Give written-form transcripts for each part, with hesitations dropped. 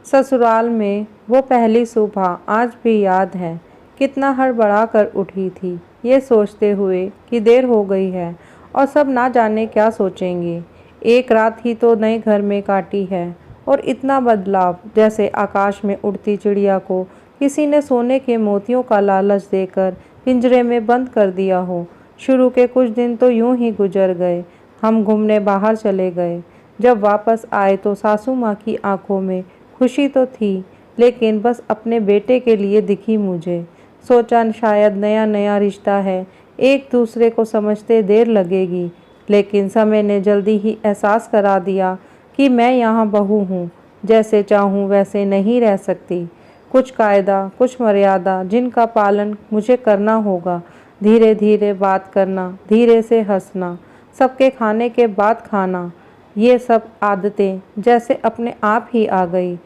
ससुराल में वो पहली सुबह आज भी याद है। कितना हड़बड़ा कर उठी थी, ये सोचते हुए कि देर हो गई है और सब ना जाने क्या सोचेंगे। एक रात ही तो नए घर में काटी है और इतना बदलाव, जैसे आकाश में उड़ती चिड़िया को किसी ने सोने के मोतियों का लालच देकर पिंजरे में बंद कर दिया हो। शुरू के कुछ दिन तो यूं ही गुजर गए। हम घूमने बाहर चले गए। जब वापस आए तो सासू माँ की आंखों में खुशी तो थी, लेकिन बस अपने बेटे के लिए दिखी मुझे। सोचा शायद नया नया रिश्ता है, एक दूसरे को समझते देर लगेगी, लेकिन समय ने जल्दी ही एहसास करा दिया कि मैं यहाँ बहू हूँ, जैसे चाहूँ वैसे नहीं रह सकती। कुछ कायदा, कुछ मर्यादा जिनका पालन मुझे करना होगा। धीरे धीरे बात करना, धीरे से हंसना, सबके खाने के बाद खाना, ये सब आदतें जैसे अपने आप ही आ गई।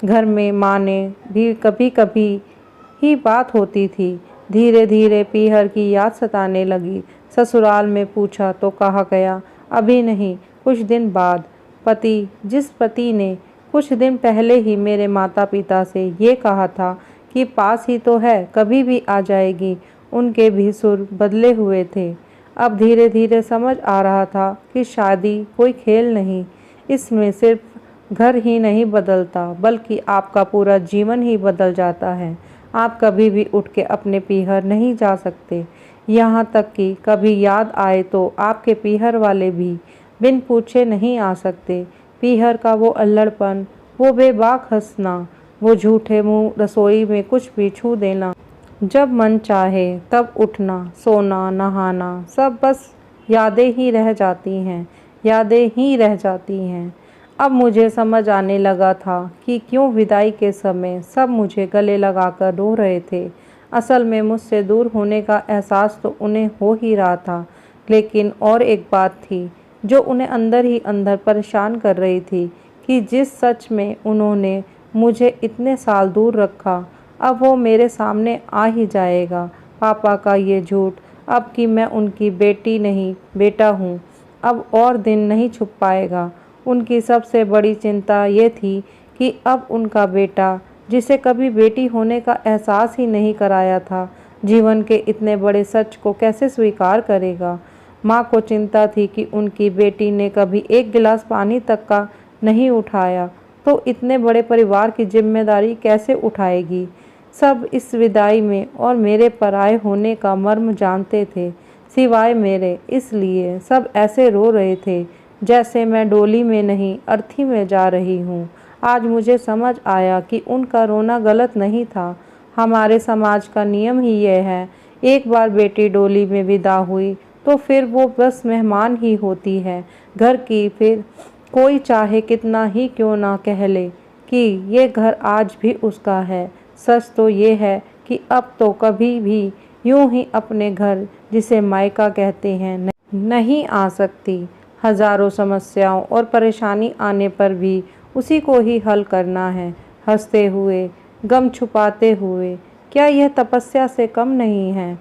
घर में माँ ने भी कभी कभी ही बात होती थी। धीरे धीरे पीहर की याद सताने लगी। ससुराल में पूछा तो कहा गया अभी नहीं, कुछ दिन बाद। जिस पति ने कुछ दिन पहले ही मेरे माता पिता से ये कहा था कि पास ही तो है, कभी भी आ जाएगी, उनके भी सुर बदले हुए थे। अब धीरे धीरे समझ आ रहा था कि शादी कोई खेल नहीं, इसमें सिर्फ घर ही नहीं बदलता, बल्कि आपका पूरा जीवन ही बदल जाता है। आप कभी भी उठ के अपने पीहर नहीं जा सकते, यहाँ तक कि कभी याद आए तो आपके पीहर वाले भी बिन पूछे नहीं आ सकते। पीहर का वो अल्लड़पन, वो बेबाक हंसना, वो झूठे मुंह रसोई में कुछ भी छू देना, जब मन चाहे तब उठना, सोना, नहाना, सब बस यादें ही रह जाती हैं, यादें ही रह जाती हैं। अब मुझे समझ आने लगा था कि क्यों विदाई के समय सब मुझे गले लगाकर रो रहे थे। असल में मुझसे दूर होने का एहसास तो उन्हें हो ही रहा था, लेकिन और एक बात थी जो उन्हें अंदर ही अंदर परेशान कर रही थी कि जिस सच में उन्होंने मुझे इतने साल दूर रखा, अब वो मेरे सामने आ ही जाएगा। पापा का ये झूठ, अब कि मैं उनकी बेटी नहीं बेटा हूँ, अब और दिन नहीं छुप पाएगा। उनकी सबसे बड़ी चिंता ये थी कि अब उनका बेटा, जिसे कभी बेटी होने का एहसास ही नहीं कराया था, जीवन के इतने बड़े सच को कैसे स्वीकार करेगा। माँ को चिंता थी कि उनकी बेटी ने कभी एक गिलास पानी तक का नहीं उठाया, तो इतने बड़े परिवार की जिम्मेदारी कैसे उठाएगी। सब इस विदाई में और मेरे पराये होने का मर्म जानते थे, सिवाय मेरे। इसलिए सब ऐसे रो रहे थे जैसे मैं डोली में नहीं, अर्थी में जा रही हूँ। आज मुझे समझ आया कि उनका रोना गलत नहीं था। हमारे समाज का नियम ही यह है, एक बार बेटी डोली में विदा हुई तो फिर वो बस मेहमान ही होती है घर की। फिर कोई चाहे कितना ही क्यों ना कह ले कि ये घर आज भी उसका है, सच तो ये है कि अब तो कभी भी यूं ही अपने घर, जिसे मायका कहते हैं, नहीं आ सकती। हजारों समस्याओं और परेशानी आने पर भी उसी को ही हल करना है, हंसते हुए, गम छुपाते हुए। क्या यह तपस्या से कम नहीं है?